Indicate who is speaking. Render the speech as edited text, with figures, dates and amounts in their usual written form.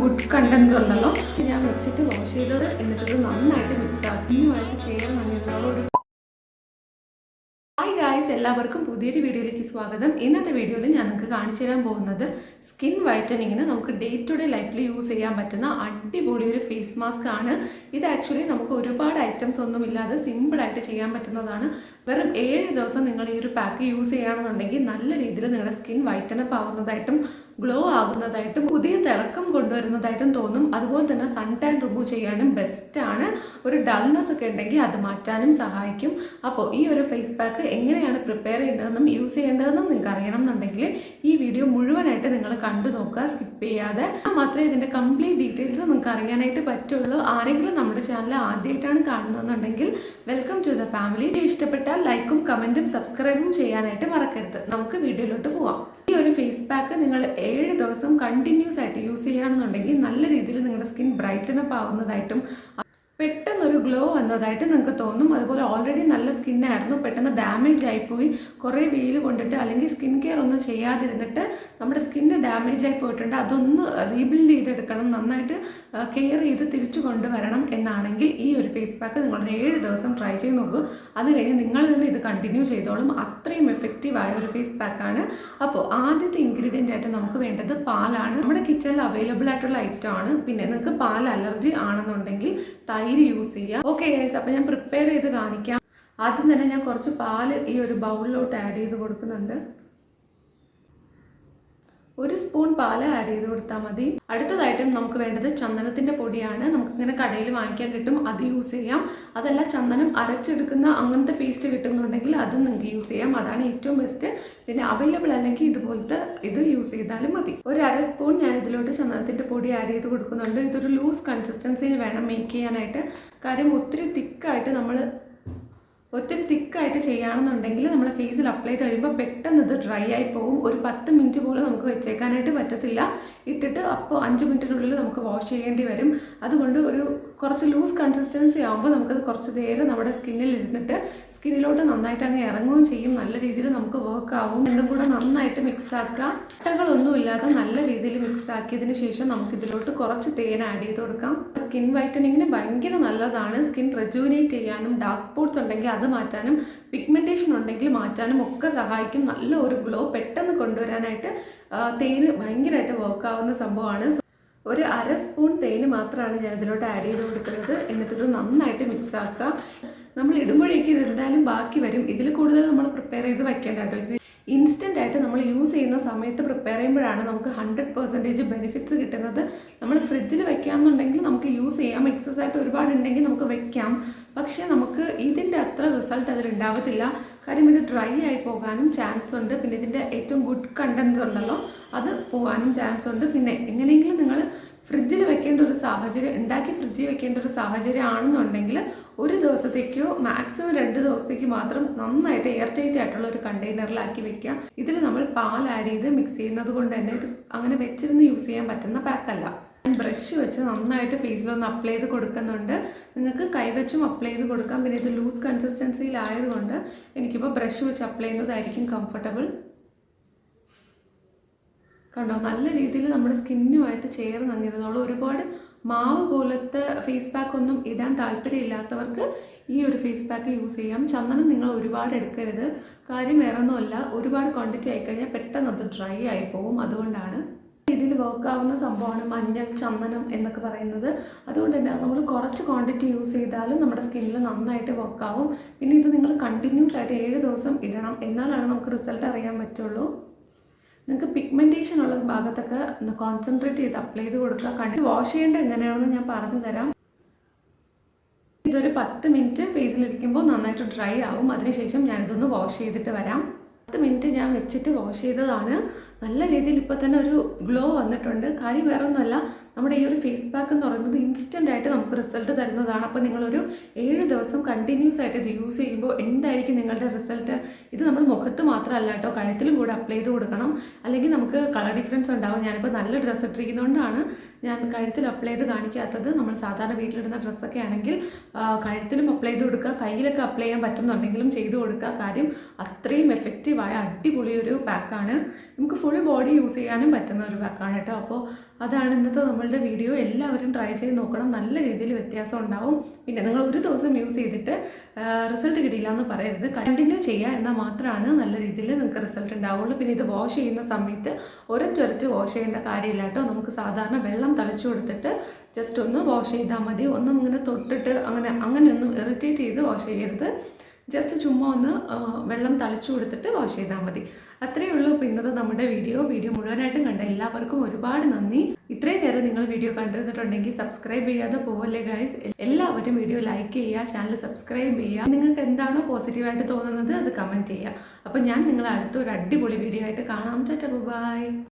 Speaker 1: Good contents ഉണ്ടല്ലോ. ഞാൻ വെച്ചിട്ട് വാഷ് ചെയ്തത് എന്നിട്ടത് നന്നായിട്ട് മിക്സ് ആക്കിയുമായിട്ട് ചേർന്നുള്ള ഒരു ഹായ് ഗായ്സ്, എല്ലാവർക്കും പുതിയൊരു വീഡിയോയിലേക്ക് സ്വാഗതം. ഇന്നത്തെ വീഡിയോയിൽ ഞാൻ നിങ്ങൾക്ക് കാണിച്ചു തരാൻ പോകുന്നത് സ്കിൻ വൈറ്റനിങ്ങിന് നമുക്ക് ഡേ ടു ഡേ ലൈഫിൽ യൂസ് ചെയ്യാൻ പറ്റുന്ന അടിപൊളി ഒരു ഫേസ് മാസ്ക് ആണ്. ഇത് ആക്ച്വലി നമുക്ക് ഒരുപാട് ഐറ്റംസ് ഒന്നും ഇല്ലാതെ സിമ്പിളായിട്ട് ചെയ്യാൻ പറ്റുന്നതാണ്. വെറും 7 ദിവസം നിങ്ങൾ ഈ ഒരു പാക്ക് യൂസ് ചെയ്യുകയാണെന്നുണ്ടെങ്കിൽ നല്ല രീതിയിൽ നിങ്ങളുടെ സ്കിൻ വൈറ്റനപ്പ് ആവുന്നതായിട്ടും ഗ്ലോ ആകുന്നതായിട്ടും പുതിയ തിളക്കം കൊണ്ടുവരുന്നതായിട്ടും തോന്നും. അതുപോലെ തന്നെ സൺ ടാൻ റിമൂവ് ചെയ്യാനും ബെസ്റ്റാണ്. ഒരു ഡൾനെസ് ഒക്കെ ഉണ്ടെങ്കിൽ അത് മാറ്റാനും സഹായിക്കും. അപ്പോൾ ഈ ഒരു ഫേസ് പാക്ക് എങ്ങനെയാണ് പ്രിപ്പയർ ചെയ്യേണ്ടതെന്നും യൂസ് ചെയ്യേണ്ടതെന്നും നിങ്ങൾക്ക് അറിയണം എന്നുണ്ടെങ്കിൽ ഈ വീഡിയോ മുഴുവനായിട്ട് നിങ്ങൾ കണ്ടു നോക്കുക, സ്കിപ്പ് ചെയ്യാതെ. മാത്രമേ ഇതിൻ്റെ കംപ്ലീറ്റ് ഡീറ്റെയിൽസ് നിങ്ങൾക്ക് അറിയാനായിട്ട് പറ്റുള്ളൂ. ആരെങ്കിലും നമ്മുടെ ചാനൽ ആദ്യമായിട്ടാണ് കാണുന്നതെന്നുണ്ടെങ്കിൽ വെൽക്കം ടു ദ ഫാമിലി. ഇഷ്ടപ്പെട്ടാൽ ലൈക്കും കമൻറ്റും സബ്സ്ക്രൈബും ചെയ്യാനായിട്ട് മറക്കരുത്. നമുക്ക് വീഡിയോയിലോട്ട് പോവാം. ഈ ഒരു ഫേസ് പാക്ക് നിങ്ങൾ 7 ദിവസം കണ്ടിന്യൂസ് ആയിട്ട് യൂസ് ചെയ്യുകയാണെന്നുണ്ടെങ്കിൽ നല്ല രീതിയിൽ നിങ്ങളുടെ സ്കിൻ ബ്രൈറ്റനപ്പ് ആവുന്നതായിട്ടും പെട്ടെന്നൊരു ഗ്ലോ വന്നതായിട്ട് നിങ്ങൾക്ക് തോന്നും. അതുപോലെ ഓൾറെഡി നല്ല സ്കിന്നായിരുന്നു, പെട്ടെന്ന് ഡാമേജ് ആയിപ്പോയി, കുറേ വെയിൽ കൊണ്ടിട്ട് അല്ലെങ്കിൽ സ്കിൻ കെയർ ഒന്നും ചെയ്യാതിരുന്നിട്ട് നമ്മുടെ സ്കിന്ന് ഡാമേജ് ആയി പോയിട്ടുണ്ട്, അതൊന്ന് റീബിൽഡ് ചെയ്തെടുക്കണം, നന്നായിട്ട് കെയർ ചെയ്ത് തിരിച്ചു കൊണ്ടുവരണം എന്നാണെങ്കിൽ ഈ ഒരു ഫേസ് പാക്ക് നിങ്ങൾ 7 ദിവസം ട്രൈ ചെയ്ത് നോക്കൂ. അത് കഴിഞ്ഞ് നിങ്ങൾ തന്നെ ഇത് കണ്ടിന്യൂ ചെയ്തോളും. അത്രയും എഫക്റ്റീവായ ഒരു ഫേസ് പാക്കാണ്. അപ്പോൾ ആദ്യത്തെ ഇൻഗ്രീഡിയൻ്റ് ആയിട്ട് നമുക്ക് വേണ്ടത് പാലാണ്. നമ്മുടെ കിച്ചണിൽ അവൈലബിൾ ആയിട്ടുള്ള ഐറ്റം ആണ്. പിന്നെ നിങ്ങൾക്ക് പാൽ അലർജി ആണെന്നുണ്ടെങ്കിൽ തൈര് യൂസ് ചെയ്യാം. ഓക്കെ ഗൈസ്, അപ്പോൾ ഞാൻ പ്രിപ്പയർ ചെയ്ത് കാണിക്കാം. ആദ്യം തന്നെ ഞാൻ കുറച്ച് പാൽ ഈ ഒരു ബൗളിലോട്ട് ആഡ് ചെയ്ത് കൊടുക്കുന്നുണ്ട്. 1 സ്പൂൺ പാൽ ആഡ് ചെയ്ത് കൊടുത്താൽ മതി. അടുത്തതായിട്ടും നമുക്ക് വേണ്ടത് ചന്ദനത്തിൻ്റെ പൊടിയാണ്. നമുക്കിങ്ങനെ കടയിൽ വാങ്ങിക്കാൻ കിട്ടും, അത് യൂസ് ചെയ്യാം. അതല്ല ചന്ദനം അരച്ചെടുക്കുന്ന അങ്ങനത്തെ പേസ്റ്റ് കിട്ടുന്നുണ്ടെങ്കിൽ അതും നിങ്ങൾക്ക് യൂസ് ചെയ്യാം, അതാണ് ഏറ്റവും ബെസ്റ്റ്. പിന്നെ അവൈലബിൾ അല്ലെങ്കിൽ ഇതുപോലത്തെ ഇത് യൂസ് ചെയ്താലും മതി. 1/2 സ്പൂൺ ഞാൻ ഇതിലോട്ട് ചന്ദനത്തിൻ്റെ പൊടി ആഡ് ചെയ്ത് കൊടുക്കുന്നുണ്ട്. ഇതൊരു ലൂസ് കൺസിസ്റ്റൻസിയിൽ വേണം മേക്ക് ചെയ്യാനായിട്ട്. കാര്യം ഒത്തിരി തിക്കായിട്ട് ചെയ്യുകയാണെന്നുണ്ടെങ്കിൽ നമ്മൾ ഫേസിൽ അപ്ലൈ ചെയ്ത് കഴിയുമ്പോൾ പെട്ടെന്ന് ഇത് ഡ്രൈ ആയി പോകും. ഒരു 10 മിനിറ്റ് പോലും നമുക്ക് വെച്ചേക്കാനായിട്ട് പറ്റത്തില്ല. ഇട്ടിട്ട് അപ്പോൾ 5 മിനിറ്റിനുള്ളിൽ നമുക്ക് വാഷ് ചെയ്യേണ്ടി വരും. അതുകൊണ്ട് കുറച്ച് ലൂസ് കൺസിസ്റ്റൻസി ആകുമ്പോൾ നമുക്കത് കുറച്ച് നേരം നമ്മുടെ സ്കിന്നിൽ ഇരുന്നിട്ട് സ്കിന്നിലോട്ട് നന്നായിട്ട് അങ്ങ് ഇറങ്ങുകയും ചെയ്യും. നല്ല രീതിയിൽ നമുക്ക് വർക്ക് ആവും. രണ്ടും കൂടെ നന്നായിട്ട് മിക്സ് ആക്കുക. കട്ടകളൊന്നും ഇല്ലാതെ നല്ല രീതിയിൽ മിക്സ് ആക്കിയതിന് ശേഷം നമുക്ക് ഇതിലോട്ട് കുറച്ച് തേൻ ആഡ് ചെയ്ത് കൊടുക്കാം. സ്കിൻ വൈറ്റനിങ്ങിന് ഭയങ്കര നല്ലതാണ്. സ്കിൻ റെജുവിനേറ്റ് ചെയ്യാനും ഡാർക്ക് സ്പോട്ട്സ് ഉണ്ടെങ്കിൽ അത് മാറ്റാനും പിഗ്മെൻറ്റേഷൻ ഉണ്ടെങ്കിൽ മാറ്റാനും ഒക്കെ സഹായിക്കും. നല്ല ഒരു ഗ്ലോ പെട്ടെന്ന് കൊണ്ടുവരാനായിട്ട് തേന് ഭയങ്കരമായിട്ട് വർക്ക് ആവുന്ന സംഭവമാണ്. 1/2 സ്പൂൺ തേന് മാത്രമാണ് ഞാൻ ഇതിലോട്ട് ആഡ് ചെയ്ത് കൊടുക്കുന്നത്. എന്നിട്ടിത് നന്നായിട്ട് മിക്സ് ആക്കുക. നമ്മൾ ഇടുമ്പോഴേക്കും ഇത് എന്തായാലും ബാക്കി വരും. ഇതിൽ കൂടുതൽ നമ്മൾ പ്രിപ്പയർ ചെയ്ത് വയ്ക്കേണ്ട കേട്ടോ. ഇത് ഇൻസ്റ്റൻ്റ് ആയിട്ട് നമ്മൾ യൂസ് ചെയ്യുന്ന സമയത്ത് പ്രിപ്പയർ ചെയ്യുമ്പോഴാണ് നമുക്ക് 100% ബെനിഫിറ്റ്സ് കിട്ടുന്നത്. നമ്മൾ ഫ്രിഡ്ജിൽ വെക്കാമെന്നുണ്ടെങ്കിൽ നമുക്ക് യൂസ് ചെയ്യാം, എക്സസ് ആയിട്ട് ഒരുപാട് ഉണ്ടെങ്കിൽ നമുക്ക് വെക്കാം. പക്ഷേ നമുക്ക് ഇതിൻ്റെ അത്ര റിസൾട്ട് അതിലുണ്ടാവത്തില്ല. കാര്യം ഇത് ഡ്രൈ ആയി പോകാനും ചാൻസ് ഉണ്ട്. പിന്നെ ഇതിൻ്റെ ഏറ്റവും ഗുഡ് കണ്ടൻസ് ഉണ്ടല്ലോ, അത് പോകാനും ചാൻസ് ഉണ്ട്. പിന്നെ എങ്ങനെയെങ്കിലും നിങ്ങൾ ഫ്രിഡ്ജിൽ വെക്കേണ്ട ഒരു സാഹചര്യം ഉണ്ടാക്കി ഫ്രിഡ്ജിൽ വെക്കേണ്ട ഒരു സാഹചര്യം ആണെന്നുണ്ടെങ്കിൽ 1 ദിവസത്തേക്കോ മാക്സിമം 2 ദിവസത്തേക്ക് മാത്രം നന്നായിട്ട് എയർ ടൈറ്റ് ആയിട്ടുള്ള ഒരു കണ്ടെയ്നറിലാക്കി വെക്കുക. ഇതിൽ നമ്മൾ പാൽ ആഡ് ചെയ്ത് മിക്സ് ചെയ്യുന്നത് കൊണ്ട് തന്നെ ഇത് അങ്ങനെ വെച്ചിരുന്ന് യൂസ് ചെയ്യാൻ പറ്റുന്ന പാക്കല്ല. ബ്രഷ് വെച്ച് നന്നായിട്ട് ഫേസിലൊന്ന് അപ്ലൈ ചെയ്ത് കൊടുക്കുന്നുണ്ട്. നിങ്ങൾക്ക് കൈവച്ചും അപ്ലൈ ചെയ്ത് കൊടുക്കാം. പിന്നെ ഇത് ലൂസ് കൺസിസ്റ്റൻസിയിലായതുകൊണ്ട് എനിക്കിപ്പോൾ ബ്രഷ് വെച്ച് അപ്ലൈ ചെയ്യുന്നതായിരിക്കും കംഫർട്ടബിൾ. കണ്ടോ, നല്ല രീതിയിൽ നമ്മുടെ സ്കിന്നുമായിട്ട് ചേർന്ന് അങ്ങിരുന്നോളൂ. ഒരുപാട് മാവ് പോലത്തെ ഫേസ് പാക്ക് ഒന്നും ഇടാൻ താല്പര്യമില്ലാത്തവർക്ക് ഈ ഒരു ഫേസ് പാക്ക് യൂസ് ചെയ്യാം. ചന്ദനം നിങ്ങൾ ഒരുപാട് എടുക്കരുത്. കാര്യം വേറെ ഒന്നുമല്ല, ഒരുപാട് ക്വാണ്ടിറ്റി ആയിക്കഴിഞ്ഞാൽ പെട്ടെന്ന് അത് ഡ്രൈ ആയി പോകും. അതുകൊണ്ടാണ് ഇതിൽ വർക്കാവുന്ന സംഭവമാണ് മഞ്ഞൾ, ചന്ദനം എന്നൊക്കെ പറയുന്നത്. അതുകൊണ്ട് തന്നെ നമ്മൾ കുറച്ച് ക്വാണ്ടിറ്റി യൂസ് ചെയ്താലും നമ്മുടെ സ്കിന്നിൽ നന്നായിട്ട് വർക്കാവും. പിന്നെ ഇത് നിങ്ങൾ കണ്ടിന്യൂസ് ആയിട്ട് 7 ദിവസം ഇടണം, എന്നാലാണ് നമുക്ക് റിസൾട്ട് അറിയാൻ പറ്റുള്ളൂ. നിങ്ങൾക്ക് പിഗ്മെൻറ്റേഷൻ ഉള്ള ഭാഗത്തൊക്കെ കോൺസെൻട്രേറ്റ് ചെയ്ത് അപ്ലൈ ചെയ്ത് കൊടുക്കുക. വാഷ് ചെയ്യേണ്ടത് എങ്ങനെയാണെന്ന് ഞാൻ പറഞ്ഞു തരാം. ഇതൊരു 10 മിനിറ്റ് ഫേസിലിരിക്കുമ്പോൾ നന്നായിട്ട് ഡ്രൈ ആവും. അതിനുശേഷം ഞാനിതൊന്ന് വാഷ് ചെയ്തിട്ട് വരാം. 10 മിനിറ്റ് ഞാൻ വെച്ചിട്ട് വാഷ് ചെയ്തതാണ്. നല്ല രീതിയിൽ ഇപ്പോൾ തന്നെ ഒരു ഗ്ലോ വന്നിട്ടുണ്ട്. കാര്യം വേറെ ഒന്നുമല്ല, നമ്മുടെ ഈ ഒരു ഫേസ് പാക്ക് എന്ന് പറയുന്നത് ഇൻസ്റ്റൻ്റ് ആയിട്ട് നമുക്ക് റിസൾട്ട് തരുന്നതാണ്. അപ്പോൾ നിങ്ങളൊരു 7 ദിവസം കണ്ടിന്യൂസ് ആയിട്ട് ഇത് യൂസ് ചെയ്യുമ്പോൾ എന്തായിരിക്കും നിങ്ങളുടെ റിസൾട്ട്? ഇത് നമ്മൾ മുഖത്ത് മാത്രമല്ല കേട്ടോ, കഴുത്തിലും കൂടെ അപ്ലൈ ചെയ്ത് കൊടുക്കണം. അല്ലെങ്കിൽ നമുക്ക് കളർ ഡിഫറൻസ് ഉണ്ടാവും. ഞാനിപ്പോൾ നല്ല ഡ്രസ്സ് ഇട്ടിരിക്കുന്നതുകൊണ്ടാണ് ഞാൻ കഴുത്തിൽ അപ്ലൈ ചെയ്ത് കാണിക്കാത്തത്. നമ്മൾ സാധാരണ വീട്ടിലിടുന്ന ഡ്രസ്സൊക്കെ ആണെങ്കിൽ കഴുത്തിലും അപ്ലൈ ചെയ്ത് കൊടുക്കുക, കയ്യിലൊക്കെ അപ്ലൈ ചെയ്യാൻ പറ്റുന്നുണ്ടെങ്കിലും ചെയ്ത് കൊടുക്കുക. കാര്യം അത്രയും എഫക്റ്റീവായ അടിപൊളി ഒരു പാക്കാണ്. നമുക്ക് ഫുൾ ബോഡി യൂസ് ചെയ്യാനും പറ്റുന്ന ഒരു പാക്കാണ് കേട്ടോ. അപ്പോൾ അതാണ് ഇന്നത്തെ നമ്മളുടെ വീഡിയോ. എല്ലാവരും ട്രൈ ചെയ്ത് നോക്കണം, നല്ല രീതിയിൽ വ്യത്യാസം ഉണ്ടാവും. പിന്നെ നിങ്ങൾ ഒരു ദിവസം യൂസ് ചെയ്തിട്ട് റിസൾട്ട് കിട്ടിയില്ല എന്ന് പറയരുത്, കണ്ടിന്യൂ ചെയ്യുക, എന്നാൽ മാത്രമാണ് നല്ല രീതിയിൽ നിങ്ങൾക്ക് റിസൾട്ട് ഉണ്ടാവുള്ളൂ. പിന്നെ ഇത് വാഷ് ചെയ്യുന്ന സമയത്ത് ഒരച്ചൊരച്ച് വാഷ് ചെയ്യേണ്ട കാര്യമില്ല കേട്ടോ. നമുക്ക് സാധാരണ വെള്ളം തളിച്ചു കൊടുത്തിട്ട് ജസ്റ്റ് ഒന്ന് വാഷ് ചെയ്താൽ മതി. ഒന്നും ഇങ്ങനെ തൊട്ടിട്ട് അങ്ങനെയൊന്നും ഇറിറ്റേറ്റ് ചെയ്ത് വാഷ് ചെയ്യരുത്. ജസ്റ്റ് ചുമ്മാ ഒന്ന് വെള്ളം തളിച്ചു കൊടുത്തിട്ട് വാഷ് ചെയ്താൽ മതി. അത്രയേ ഉള്ളൂ. ഇപ്പോൾ ഇന്നത്തെ നമ്മുടെ വീഡിയോ മുഴുവനായിട്ടും കണ്ട എല്ലാവർക്കും ഒരുപാട് നന്ദി. ഇത്രയും നേരം നിങ്ങൾ വീഡിയോ കണ്ടിരുന്നിട്ടുണ്ടെങ്കിൽ സബ്സ്ക്രൈബ് ചെയ്യാതെ പോവല്ലേ ഗൈസ്. എല്ലാവരും വീഡിയോ ലൈക്ക് ചെയ്യുക, ചാനൽ സബ്സ്ക്രൈബ് ചെയ്യുക. നിങ്ങൾക്ക് എന്താണോ പോസിറ്റീവായിട്ട് തോന്നുന്നത് അത് കമൻറ്റ് ചെയ്യുക. അപ്പോൾ ഞാൻ നിങ്ങളെ അടുത്തൊരു അടിപൊളി വീഡിയോ ആയിട്ട് കാണാം. Tata bye.